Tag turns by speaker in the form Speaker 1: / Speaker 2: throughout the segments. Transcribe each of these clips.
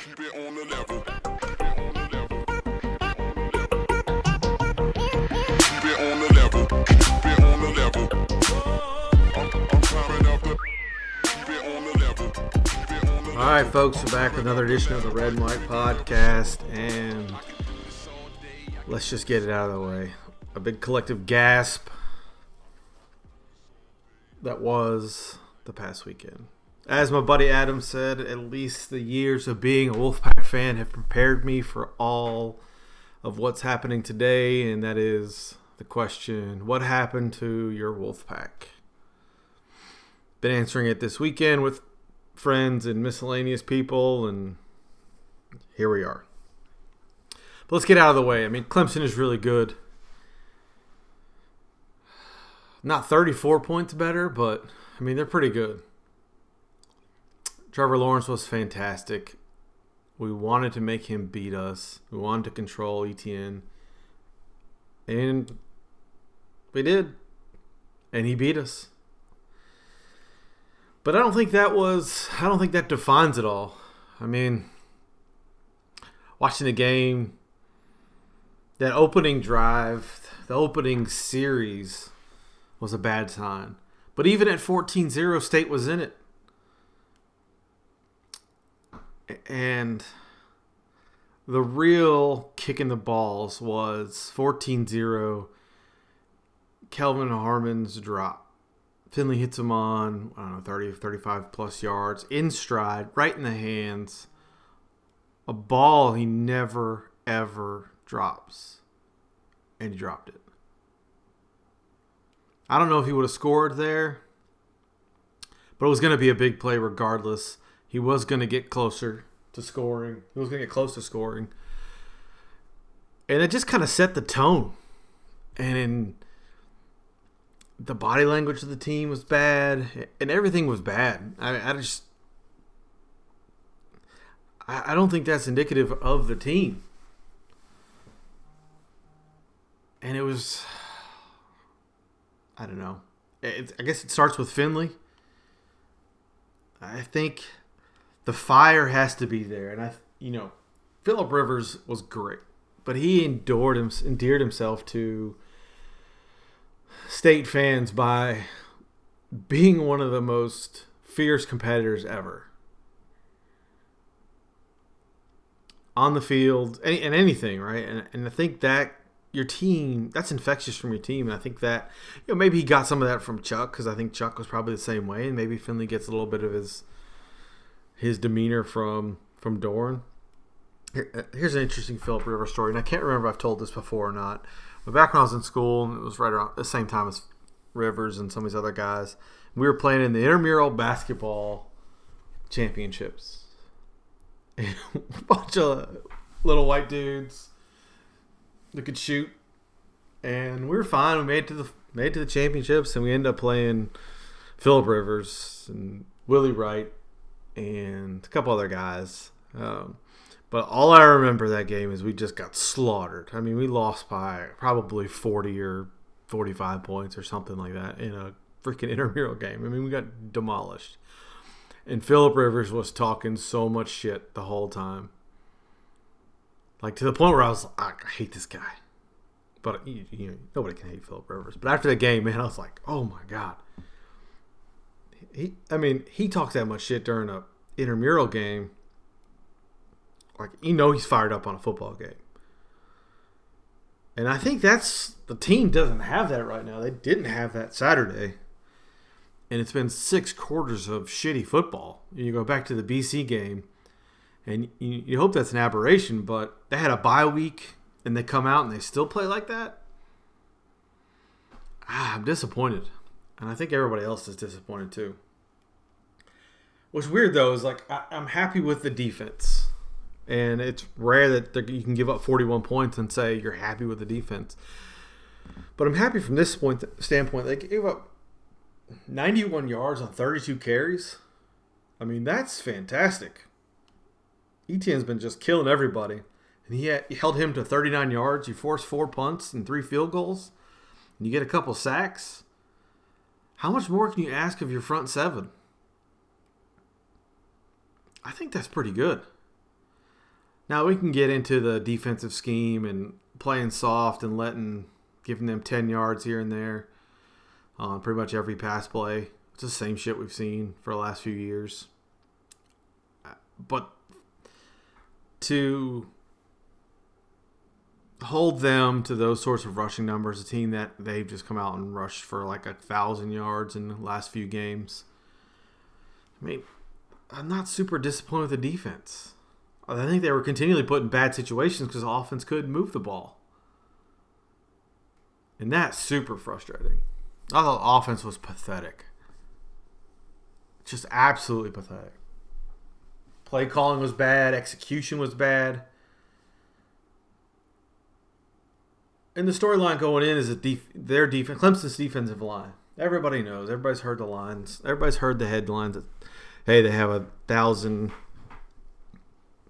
Speaker 1: Keep it on the level. Keep it on the level. Keep it on the level. I'm climbing up the. Keep it on the level. Keep it on the level.
Speaker 2: All right, folks, we're back with another edition of the Red and White Podcast, and let's just get it out of the way. A big collective gasp that was the past weekend. As my buddy Adam said, at least the years of being a Wolfpack fan have prepared me for all of what's happening today, and that is the question, what happened to your Wolfpack? Been answering it this weekend with friends and miscellaneous people, and here we are. But let's get out of the way. I mean, Clemson is really good. Not 34 points better, but, I mean, they're pretty good. Trevor Lawrence was fantastic. We wanted to make him beat us. We wanted to control ETN. And we did. And he beat us. But I don't think that defines it all. I mean, watching the game, that opening drive, the opening series was a bad sign. But even at 14-0, State was in it. And the real kick in the balls was 14-0, Kelvin Harmon's drop. Finley hits him on, 30, 35 plus yards, in stride, right in the hands. A ball he never, ever drops. And he dropped it. I don't know if he would have scored there, but it was going to be a big play regardless. He was going to get closer to scoring. He was going to get close to scoring. And it just kind of set the tone. And the body language of the team was bad. And everything was bad. I don't think that's indicative of the team. And it was, I don't know. I guess it starts with Finley. I think the fire has to be there. And Phillip Rivers was great, but he endeared himself to State fans by being one of the most fierce competitors ever. On the field, and anything, right? And I think that your team, that's infectious from your team. And I think that, maybe he got some of that from Chuck, because I think Chuck was probably the same way. And maybe Finley gets a little bit of his demeanor from Doran. Here's an interesting Phillip Rivers story, and I can't remember if I've told this before or not. But back when I was in school, and it was right around the same time as Rivers and some of these other guys, we were playing in the intramural basketball championships. And a bunch of little white dudes that could shoot, and we were fine. We made it to the championships, and we ended up playing Phillip Rivers and Willie Wright and a couple other guys. But all I remember that game is we just got slaughtered. I mean, we lost by probably 40 or 45 points or something like that in a freaking intramural game. I mean, we got demolished. And Phillip Rivers was talking so much shit the whole time. Like, to the point where I was like, I hate this guy. But, nobody can hate Phillip Rivers. But after the game, man, I was like, oh, my God. He talks that much shit during a intramural game. Like, he's fired up on a football game. And I think the team doesn't have that right now. They didn't have that Saturday. And it's been 6 quarters of shitty football. You go back to the BC game, and you hope that's an aberration, but they had a bye week, and they come out and they still play like that? I'm disappointed. And I think everybody else is disappointed too. What's weird, though, is I'm happy with the defense. And it's rare that you can give up 41 points and say you're happy with the defense. But I'm happy from this standpoint. They gave up 91 yards on 32 carries. I mean, that's fantastic. Etienne's been just killing everybody. And he held him to 39 yards. You forced 4 punts and 3 field goals. And you get a couple sacks. How much more can you ask of your front seven? I think that's pretty good. Now we can get into the defensive scheme and playing soft and giving them 10 yards here and there on pretty much every pass play. It's the same shit we've seen for the last few years. But to hold them to those sorts of rushing numbers, a team that they've just come out and rushed for like 1,000 yards in the last few games. I mean, I'm not super disappointed with the defense. I think they were continually put in bad situations because the offense couldn't move the ball. And that's super frustrating. I thought the offense was pathetic. Just absolutely pathetic. Play calling was bad. Execution was bad. And the storyline going in is their defense, Clemson's defensive line. Everybody knows. Everybody's heard the lines. Everybody's heard the headlines that, hey, they have 1,000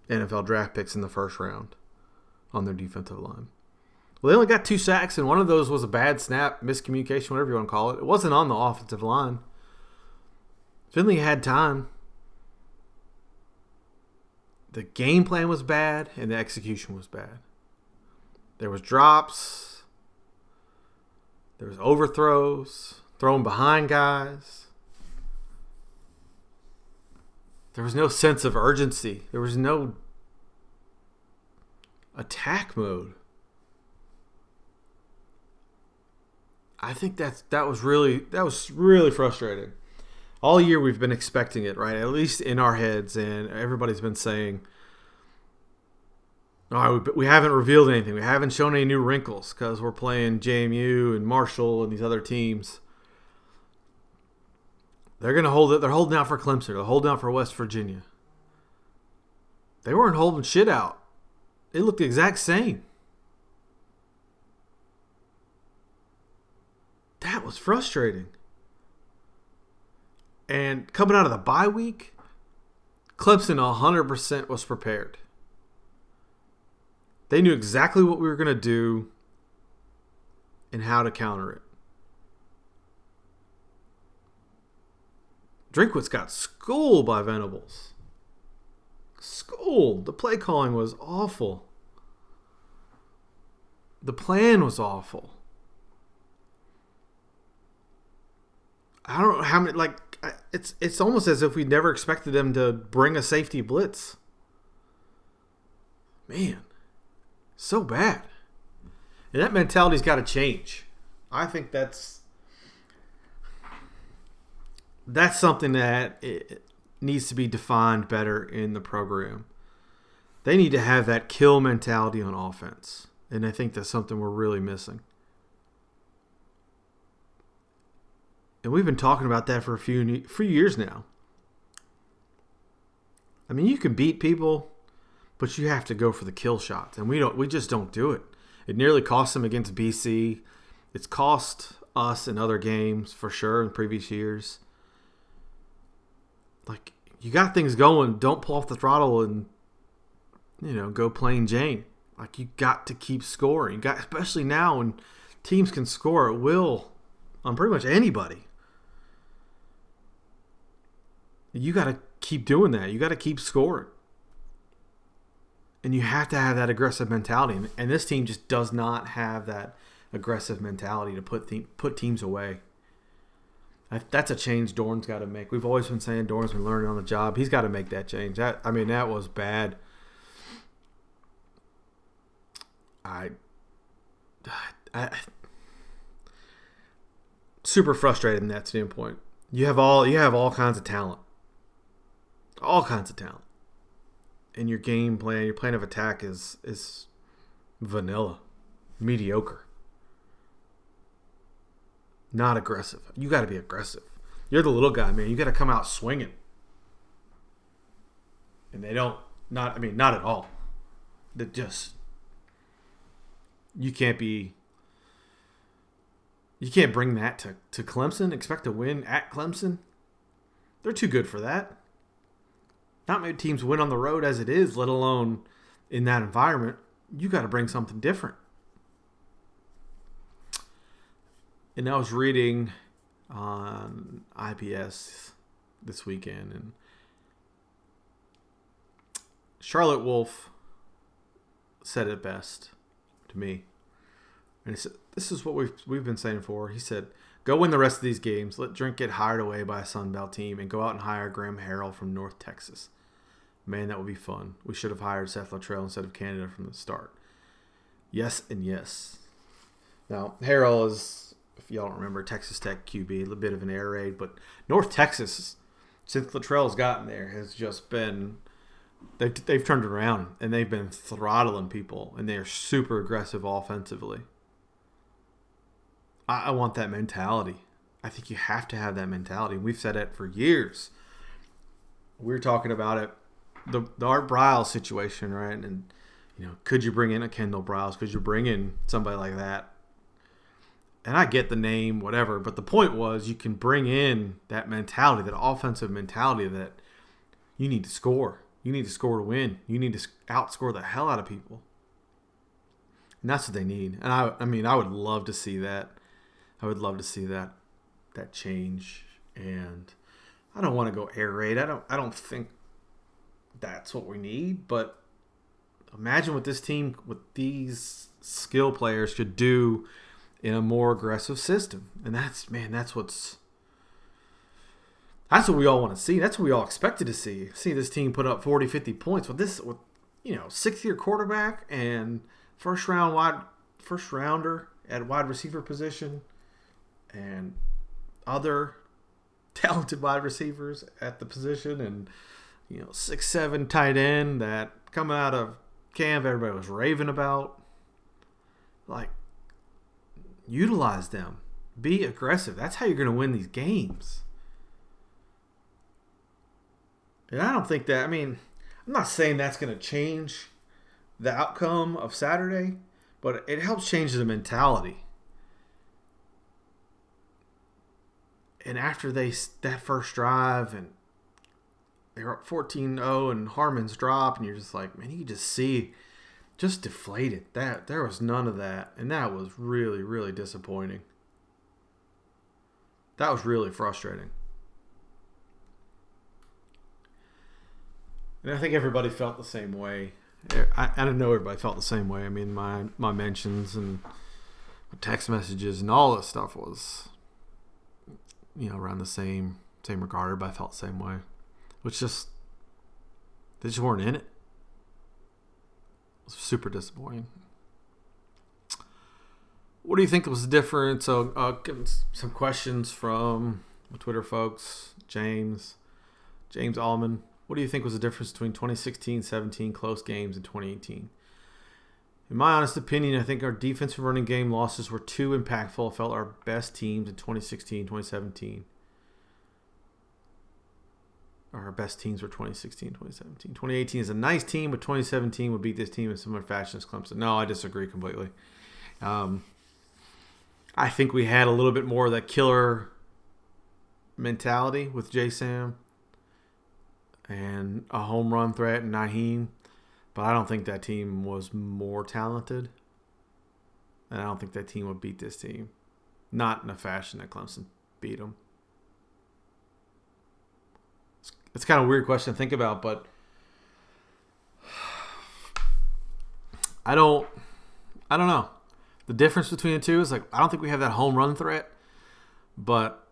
Speaker 2: NFL draft picks in the first round on their defensive line. Well, they only got 2 sacks, and one of those was a bad snap, miscommunication, whatever you want to call it. It wasn't on the offensive line. Finley had time. The game plan was bad, and the execution was bad. There was drops. There was overthrows, thrown behind guys. There was no sense of urgency. There was no attack mode. I think that was really frustrating. All year we've been expecting it, right? At least in our heads, and everybody's been saying, all right, we haven't revealed anything. We haven't shown any new wrinkles because we're playing JMU and Marshall and these other teams. They're going to hold it. They're holding out for Clemson. They're holding out for West Virginia. They weren't holding shit out. They looked the exact same. That was frustrating. And coming out of the bye week, Clemson 100% was prepared. They knew exactly what we were going to do and how to counter it. Drinkwitz got schooled by Venables. Schooled. The play calling was awful. The plan was awful. I don't know how many, it's almost as if we never expected them to bring a safety blitz. Man, so bad. And that mentality's got to change. I think that's something that it needs to be defined better in the program. They need to have that kill mentality on offense. And I think that's something we're really missing. And we've been talking about that for a few years now. I mean, you can beat people, but you have to go for the kill shots, and we just don't do it. It nearly cost them against BC. It's cost us in other games for sure in previous years. Like, you got things going, don't pull off the throttle and go plain Jane. Like, you got to keep scoring. Especially now when teams can score at will on pretty much anybody. You got to keep doing that. You got to keep scoring. And you have to have that aggressive mentality. And this team just does not have that aggressive mentality to put teams away. That's a change Dorn's got to make. We've always been saying Dorn's been learning on the job. He's got to make that change. That was bad. I super frustrated in that standpoint. You have all kinds of talent. All kinds of talent. And your game plan, your plan of attack is vanilla. Mediocre. Not aggressive. You got to be aggressive. You're the little guy, man. You got to come out swinging. And they don't. Not at all. That just. You can't bring that to Clemson. Expect to win at Clemson. They're too good for that. Not many teams win on the road as it is, let alone in that environment. You got to bring something different. And I was reading on IPS this weekend, and Charlotte Wolf said it best to me. And he said, this is what we've been saying before. He said, go win the rest of these games. Let Drink get hired away by a Sun Belt team and go out and hire Graham Harrell from North Texas. Man, that would be fun. We should have hired Seth Luttrell instead of Canada from the start. Yes and yes. Now, Harrell is, if y'all don't remember, Texas Tech QB, a little bit of an air raid, but North Texas, since Luttrell's gotten there, has just been, they've turned it around, and they've been throttling people, and they're super aggressive offensively. I want that mentality. I think you have to have that mentality. We've said it for years. We were talking about it, the Art Briles situation, right? And, could you bring in a Kendall Briles? Could you bring in somebody like that? And I get the name, whatever, but the point was you can bring in that mentality, that offensive mentality that you need to score. You need to score to win. You need to outscore the hell out of people. And that's what they need. And I would love to see that. I would love to see that change. And I don't want to go air raid. I don't think that's what we need. But imagine what this team with these skill players could do in a more aggressive system. And that's what we all want to see. That's what we all expected to see. See this team put up 40, 50 points with 6th-year quarterback and first rounder at wide receiver position and other talented wide receivers at the position, and 6'7" tight end that coming out of camp everybody was raving about. Like, utilize them. Be aggressive. That's how you're going to win these games. And I don't think that, I'm not saying that's going to change the outcome of Saturday, but it helps change the mentality. And after that first drive, and they were up 14-0, and Harmon's drop, and you're just like, man, you can just see, just deflated. That there was none of that, and that was really, really disappointing. That was really frustrating. And I think everybody felt the same way. I don't know everybody felt the same way. My mentions and text messages and all this stuff was, around the same regard. Everybody felt the same way. Which they just weren't in it. It was super disappointing. What do you think was the difference? So, getting some questions from the Twitter folks. James Allman. What do you think was the difference between 2016-17 close games and 2018? In my honest opinion, I think our defensive running game losses were too impactful. I felt our best teams in 2016-2017. Our best teams were 2016-2017. 2018 is a nice team, but 2017 would beat this team in similar fashion as Clemson. No, I disagree completely. I think we had a little bit more of that killer mentality with J-Sam and a home run threat and Nyheim, but I don't think that team was more talented, and I don't think that team would beat this team. Not in a fashion that Clemson beat them. It's kind of a weird question to think about, but I don't know. The difference between the two is, like, I don't think we have that home run threat, but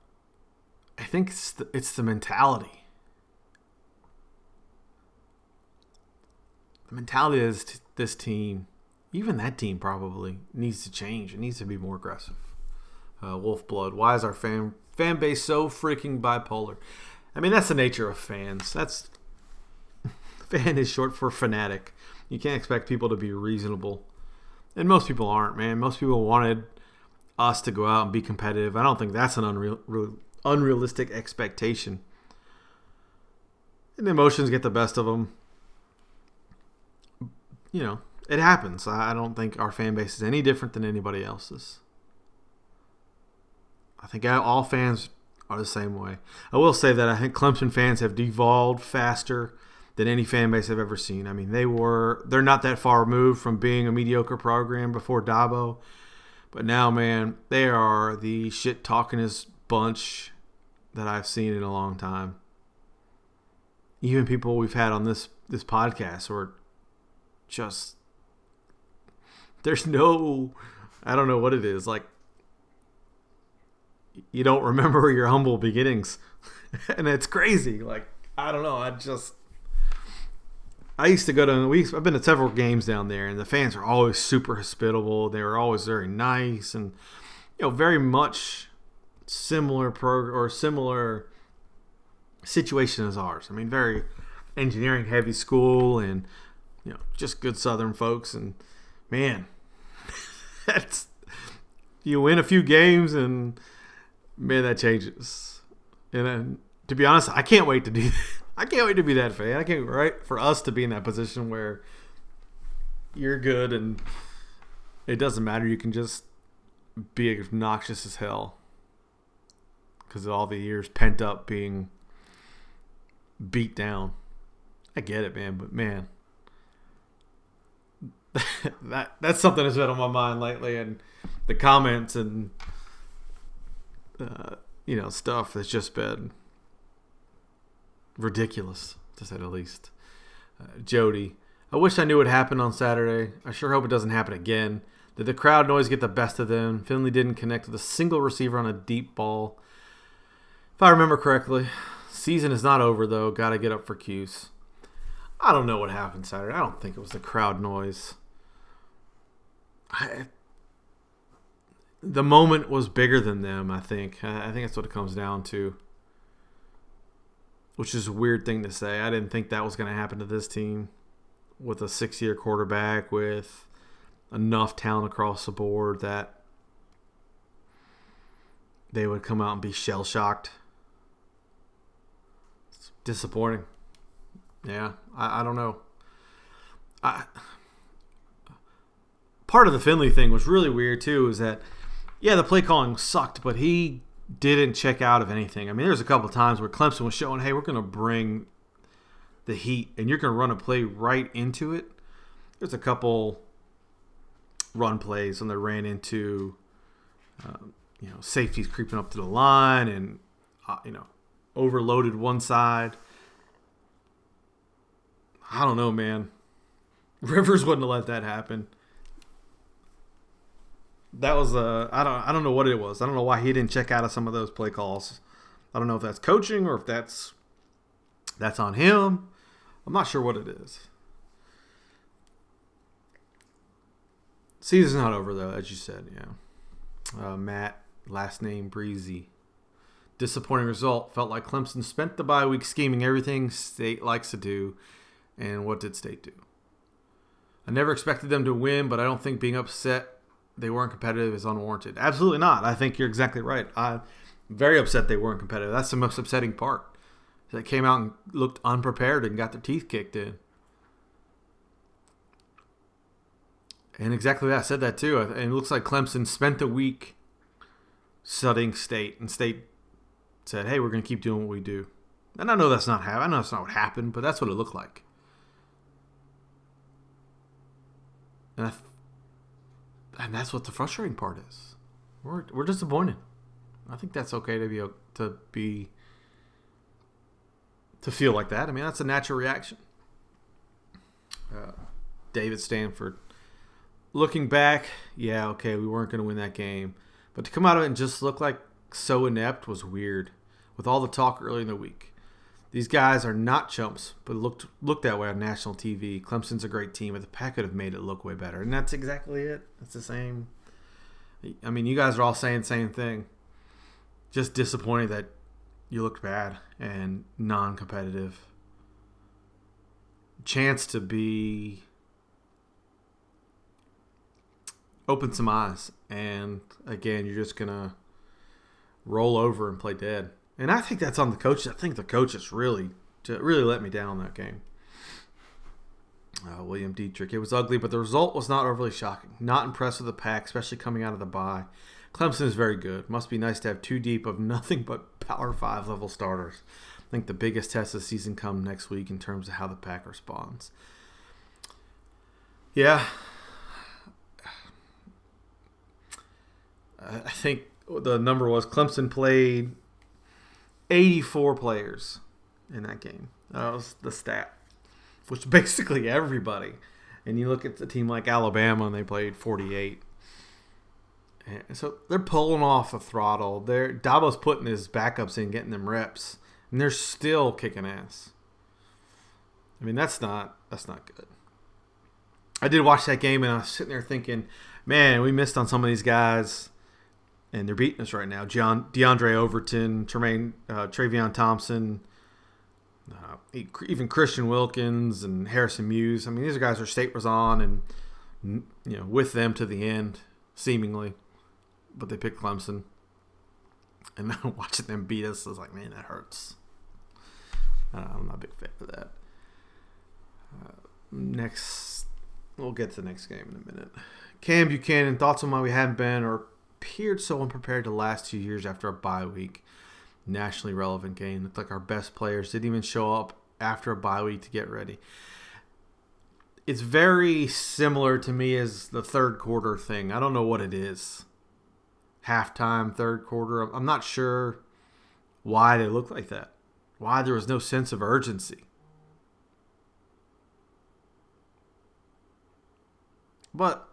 Speaker 2: I think it's the mentality. The mentality is this team, even that team probably needs to change. It needs to be more aggressive. Wolf Blood. Why is our fan base so freaking bipolar? That's the nature of fans. Fan is short for fanatic. You can't expect people to be reasonable. And most people aren't, man. Most people wanted us to go out and be competitive. I don't think that's an unrealistic expectation. And the emotions get the best of them. It happens. I don't think our fan base is any different than anybody else's. I think all fans are the same way. I will say that I think Clemson fans have devolved faster than any fan base I've ever seen. They're not that far removed from being a mediocre program before Dabo. But now, man, they are the shit-talkingest bunch that I've seen in a long time. Even people we've had on this podcast were just There's no, I don't know what it is. Like, you don't remember your humble beginnings. And it's crazy. Like, I don't know. I used to go to, I've been to several games down there, and the fans are always super hospitable. They were always very nice and, very much similar similar situation as ours. I mean, very engineering heavy school and, just good Southern folks. And man, you win a few games and man, that changes. And to be honest, I can't wait to do that. I can't wait to be that fan. I can't wait for us to be in that position where you're good and it doesn't matter. You can just be obnoxious as hell because of all the years pent up being beat down. I get it, man, but man, that's something that's been on my mind lately, and the comments and stuff that's just been ridiculous, to say the least. Jody, I wish I knew what happened on Saturday. I sure hope it doesn't happen again. Did the crowd noise get the best of them? Finley didn't connect with a single receiver on a deep ball. If I remember correctly, season is not over, though. Got to get up for Cuse. I don't know what happened Saturday. I don't think it was the crowd noise. The moment was bigger than them, I think. I think that's what it comes down to. Which is a weird thing to say. I didn't think that was going to happen to this team with a 6-year quarterback with enough talent across the board that they would come out and be shell-shocked. It's disappointing. Yeah, I don't know. Part of the Finley thing was really weird, too, is that, the play calling sucked, but he didn't check out of anything. I mean, there's a couple of times where Clemson was showing, hey, we're going to bring the heat, and you're going to run a play right into it. There's a couple run plays when they ran into, safeties creeping up to the line and, overloaded one side. I don't know, man. Rivers wouldn't have let that happen. That was I don't know what it was. I don't know why he didn't check out of some of those play calls. I don't know if that's coaching or if that's on him. I'm not sure what it is. Season's not over though, as you said. Yeah. Matt, last name Breezy. Disappointing result. Felt like Clemson spent the bye week scheming everything State likes to do. And what did State do? I never expected them to win, but I don't think being upset they weren't competitive is unwarranted. Absolutely not. I think you're exactly right. I'm very upset they weren't competitive. That's the most upsetting part. They came out and looked unprepared and got their teeth kicked in. And exactly that. I said that too. And it looks like Clemson spent the week studying State. And State said, hey, we're going to keep doing what we do. And I know that's not happening. I know that's not what happened, but that's what it looked like. And that's what the frustrating part is. We're disappointed. I think that's okay to feel like that. I mean, that's a natural reaction. David Stanford. Looking back, yeah, okay, we weren't going to win that game. But to come out of it and just look like so inept was weird. With all the talk early in the week. These guys are not chumps, but looked that way on national TV. Clemson's a great team, but the Pack could have made it look way better. And that's exactly it. It's the same. I mean, you guys are all saying the same thing. Just disappointed that you looked bad and non-competitive. Chance to be open some eyes. And, again, you're just going to roll over and play dead. And I think that's on the coaches. I think the coaches really let me down that game. William Dietrich. It was ugly, but the result was not overly shocking. Not impressed with the Pack, especially coming out of the bye. Clemson is very good. Must be nice to have 2 deep of nothing but Power 5 level starters. I think the biggest test of the season comes next week in terms of how the Pack responds. Yeah. I think the number was Clemson played 84 players in that game. That was the stat, which basically everybody. And you look at the team like Alabama, and they played 48. And so they're pulling off a throttle. Dabo's putting his backups in, getting them reps, and they're still kicking ass. I mean, that's not good. I did watch that game, and I was sitting there thinking, man, we missed on some of these guys, and they're beating us right now. DeAndre Overton, Travion Thompson, even Christian Wilkins and Harrison Muse. I mean, these are guys where State was on and with them to the end, seemingly. But they picked Clemson. And now watching them beat us, I was like, man, that hurts. I'm not a big fan of that. Next, we'll get to the next game in a minute. Cam Buchanan, thoughts on why we haven't been or appeared so unprepared the last 2 years after a bye week. Nationally relevant game. Looked like our best players didn't even show up after a bye week to get ready. It's very similar to me as the third quarter thing. I don't know what it is. Halftime, third quarter. I'm not sure why they look like that. Why there was no sense of urgency. But,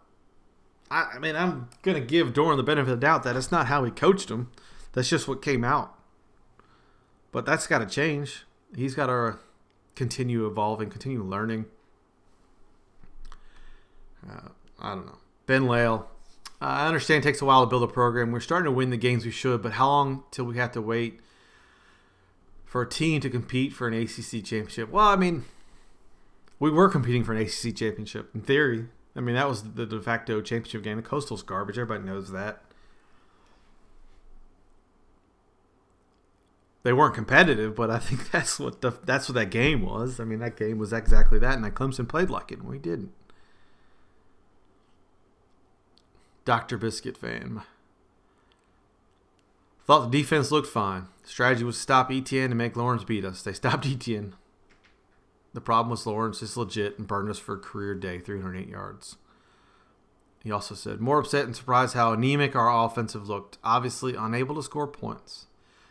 Speaker 2: I mean, I'm going to give Doeren the benefit of the doubt that it's not how he coached them. That's just what came out. But that's got to change. He's got to continue evolving, continue learning. I don't know. Ben Lale. I understand it takes a while to build a program. We're starting to win the games we should, but how long till we have to wait for a team to compete for an ACC championship? Well, I mean, we were competing for an ACC championship in theory. I mean, that was the de facto championship game. The Coastal's garbage. Everybody knows that. They weren't competitive, but I think that's what that game was. I mean, that game was exactly that, and that Clemson played like it, and we didn't. Dr. Biscuit fan. Thought the defense looked fine. Strategy was to stop Etienne and make Lawrence beat us. They stopped Etienne. The problem was Lawrence is legit and burned us for a career day, 308 yards. He also said, more upset and surprised how anemic our offensive looked. Obviously unable to score points,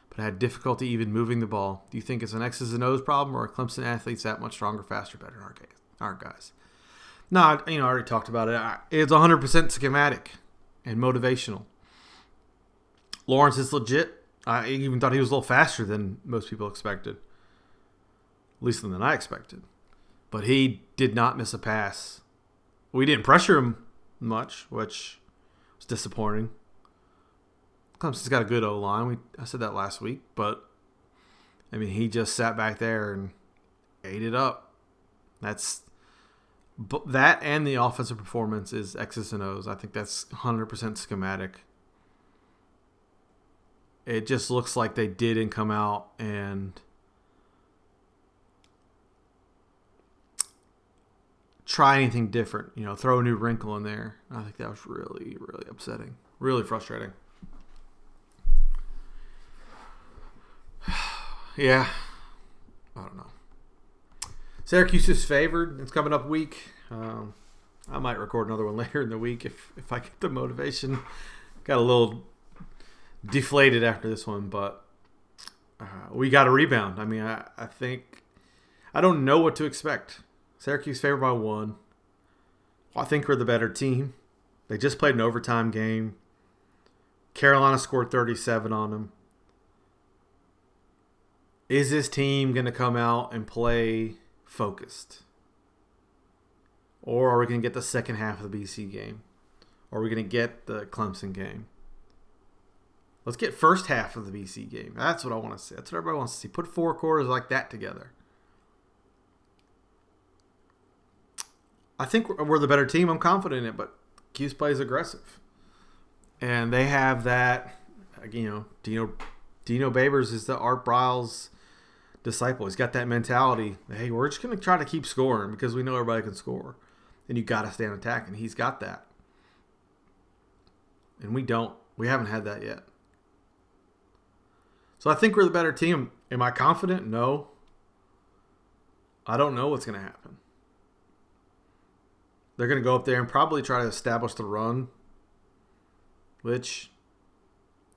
Speaker 2: but had difficulty even moving the ball. Do you think it's an X's and O's problem or are Clemson athletes that much stronger, faster, better than our guys? No, I already talked about it. It's 100% schematic and motivational. Lawrence is legit. I even thought he was a little faster than most people expected. At least than I expected. But he did not miss a pass. We didn't pressure him much, which was disappointing. Clemson's got a good O-line. I said that last week. But, I mean, he just sat back there and ate it up. That and the offensive performance is X's and O's. I think that's 100% schematic. It just looks like they didn't come out and try anything different. Throw a new wrinkle in there. I think that was really, really upsetting. Really frustrating. Yeah. I don't know. Syracuse is favored. It's coming up week. I might record another one later in the week if I get the motivation. Got a little deflated after this one, but we got a rebound. I mean, I think I don't know what to expect. Syracuse favored by 1. I think we're the better team. They just played an overtime game. Carolina scored 37 on them. Is this team going to come out and play focused? Or are we going to get the second half of the BC game? Or are we going to get the Clemson game? Let's get first half of the BC game. That's what I want to see. That's what everybody wants to see. Put 4 quarters like that together. I think we're the better team. I'm confident in it, but Cuse plays aggressive. And they have that, Dino Babers is the Art Briles disciple. He's got that mentality. Hey, we're just going to try to keep scoring because we know everybody can score. And you got to stay on attack, and he's got that. And we don't. We haven't had that yet. So I think we're the better team. Am I confident? No. I don't know what's going to happen. They're going to go up there and probably try to establish the run, which,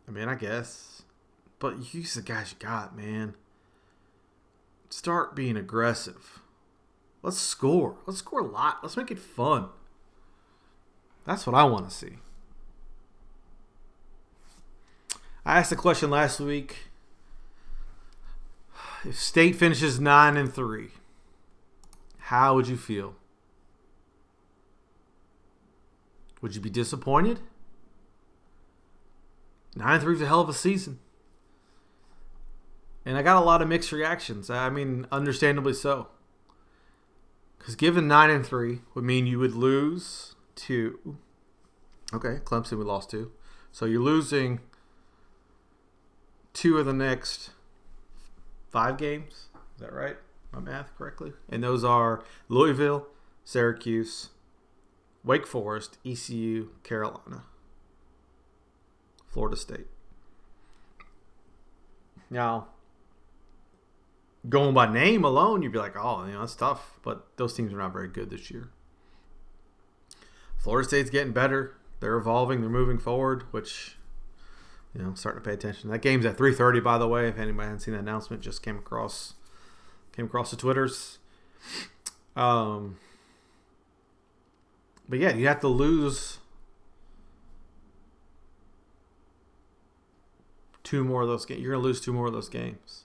Speaker 2: I mean, I guess. But you use the guys you got, man. Start being aggressive. Let's score. Let's score a lot. Let's make it fun. That's what I want to see. I asked a question last week. If State finishes 9-3, how would you feel? Would you be disappointed? 9-3 is a hell of a season. And I got a lot of mixed reactions. I mean, understandably so. Because given 9-3 would mean you would lose to... Okay, Clemson we lost to. So you're losing 2 of the next 5 games. Is that right? My math correctly? And those are Louisville, Syracuse, Wake Forest, ECU, Carolina, Florida State. Now, going by name alone, you'd be like, oh, that's tough. But those teams are not very good this year. Florida State's getting better. They're evolving. They're moving forward, which, starting to pay attention. That game's at 3:30, by the way. If anybody hasn't seen that announcement, just came across the Twitters. But yeah, you have to lose 2 more of those games. You're going to lose 2 more of those games.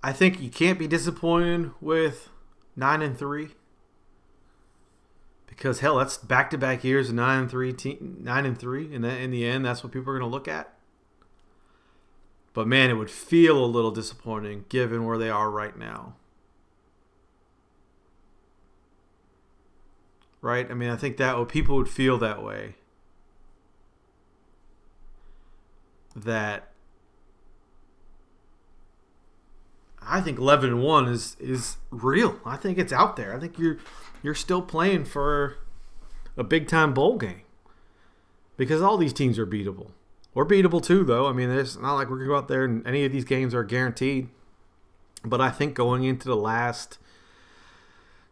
Speaker 2: I think you can't be disappointed with 9-3 because hell, that's back-to-back years of 9-3, and in the end, that's what people are going to look at. But man, it would feel a little disappointing given where they are right now. Right? I mean, I think that people would feel that way. That I think 11-1 is real. I think it's out there. I think you're still playing for a big time bowl game because all these teams are beatable. We're beatable too, though. I mean, it's not like we're going to go out there and any of these games are guaranteed. But I think going into the last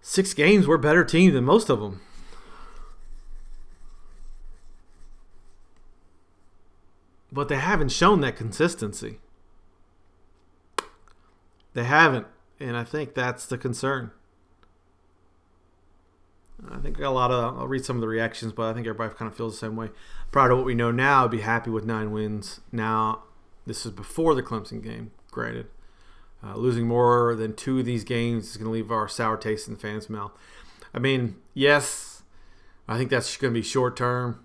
Speaker 2: 6 games, we're a better team than most of them. But they haven't shown that consistency. They haven't, and I think that's the concern. I think I'll read some of the reactions, but I think everybody kind of feels the same way. Prior to what we know now, I'd be happy with 9 wins. Now, this is before the Clemson game, granted. Losing more than 2 of these games is going to leave our sour taste in the fans' mouth. I mean, yes, I think that's going to be short term.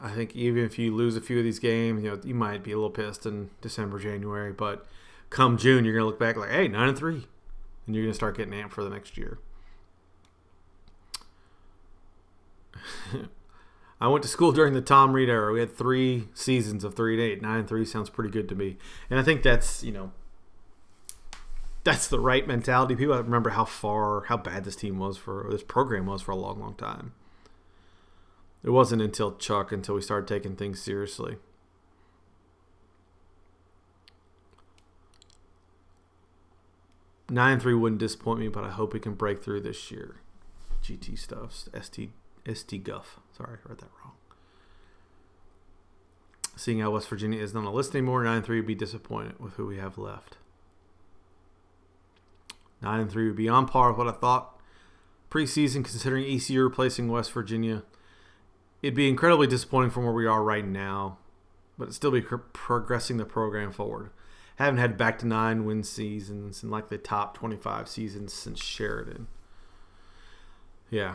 Speaker 2: I think even if you lose a few of these games, you might be a little pissed in December, January, but come June, you're going to look back like, hey, 9-3, and you're going to start getting amped for the next year. I went to school during the Tom Reed era. We had 3 seasons of 3-8. 9-3 sounds pretty good to me, and I think that's that's the right mentality. People remember how bad this program was for a long, long time. It wasn't until we started taking things seriously. 9-3 wouldn't disappoint me, but I hope we can break through this year. GT stuff. ST Guff. Sorry, I read that wrong. Seeing how West Virginia isn't on the list anymore, 9-3 would be disappointed with who we have left. 9-3 would be on par with what I thought preseason, considering ECU replacing West Virginia. It'd be incredibly disappointing from where we are right now, but it'd still be progressing the program forward. Haven't had back to 9 win seasons in like the top 25 seasons since Sheridan. Yeah.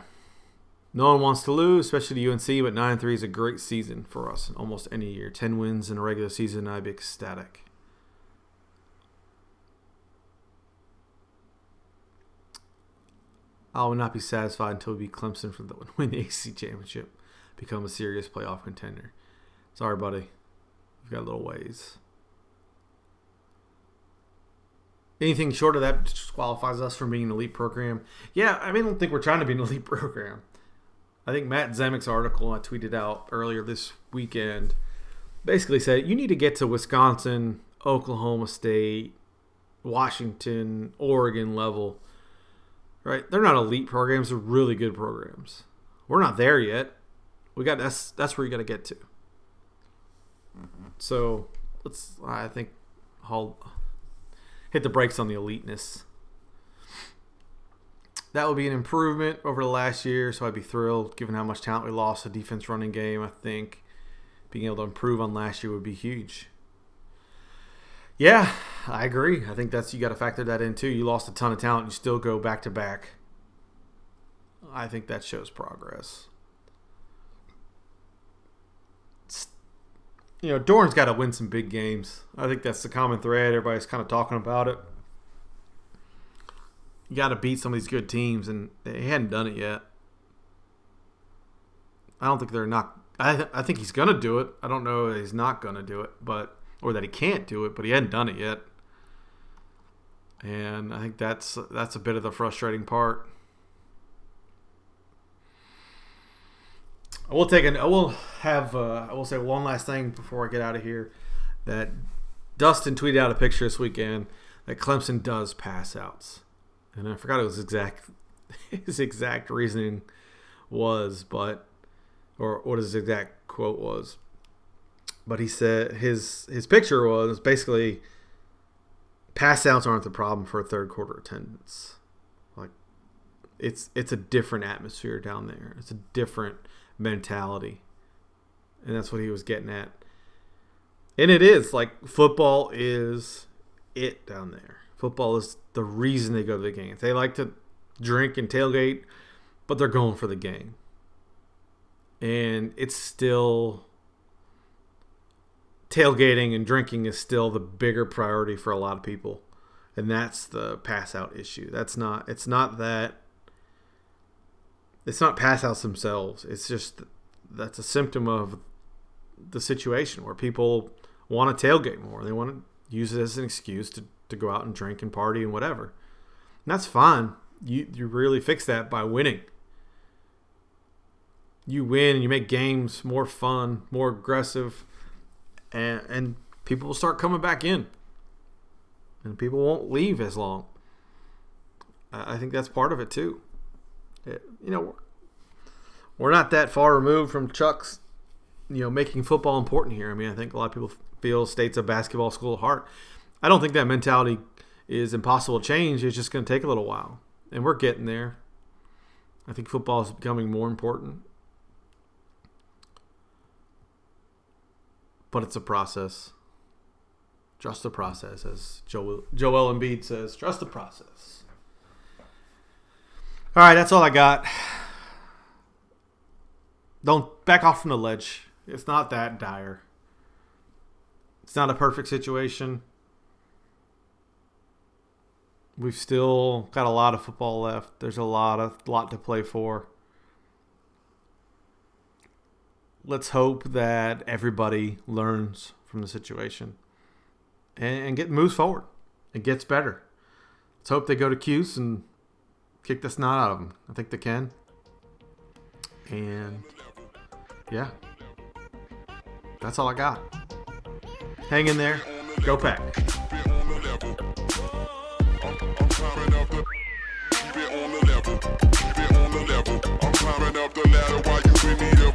Speaker 2: No one wants to lose, especially the UNC, but 9-3 is a great season for us in almost any year. 10 wins in a regular season, I'd be ecstatic. I will not be satisfied until we beat Clemson for win the ACC championship. Become a serious playoff contender. Sorry, buddy. We've got a little ways. Anything short of that disqualifies us from being an elite program. Yeah, I don't think we're trying to be an elite program. I think Matt Zemek's article I tweeted out earlier this weekend basically said you need to get to Wisconsin, Oklahoma State, Washington, Oregon level. Right? They're not elite programs. They're really good programs. We're not there yet. That's where you got to get to. So I think hit the brakes on the eliteness. That would be an improvement over the last year, so I'd be thrilled given how much talent we lost. The defense running game, I think being able to improve on last year would be huge. Yeah, I agree. I think you got to factor that in too. You lost a ton of talent, you still go back to back. I think that shows progress. Doran's got to win some big games. I think that's the common thread. Everybody's kind of talking about it. You got to beat some of these good teams, and they hadn't done it yet. I don't think they're not. I think he's gonna do it. I don't know that he's not gonna do it, or that he can't do it, but he hadn't done it yet. And I think that's a bit of the frustrating part. I will say one last thing before I get out of here. That Dustin tweeted out a picture this weekend that Clemson does pass outs. And I forgot his exact reasoning was, or what his exact quote was. But he said his picture was basically pass outs aren't the problem for a third quarter attendance. Like it's a different atmosphere down there. It's a different mentality. And that's what he was getting at. And it is like football is it down there. Football is the reason they go to the games. They like to drink and tailgate, but they're going for the game. And it's still tailgating and drinking is still the bigger priority for a lot of people. And that's the pass out issue. It's not pass outs themselves. It's just that's a symptom of the situation where people want to tailgate more. They want to use it as an excuse to go out and drink and party and whatever. And that's fine. You really fix that by winning. You win and you make games more fun, more aggressive, and people will start coming back in. And people won't leave as long. I think that's part of it too. We're not that far removed from Chuck's, making football important here. I mean, I think a lot of people feel State's a basketball school at heart. I don't think that mentality is impossible to change. It's just going to take a little while. And we're getting there. I think football is becoming more important. But it's a process. Trust the process, as Joel Embiid says. Trust the process. All right, that's all I got. Don't back off from the ledge. It's not that dire. It's not a perfect situation. We've still got a lot of football left. There's a lot to play for. Let's hope that everybody learns from the situation and moves forward and gets better. Let's hope they go to Cuse and kick the snot out of them. I think they can. And yeah, that's all I got. Hang in there. Go Pack.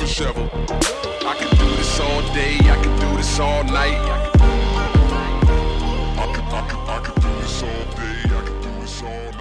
Speaker 1: Shovel. I can do this all day, I can do this all night. I can do this all day, I can do this all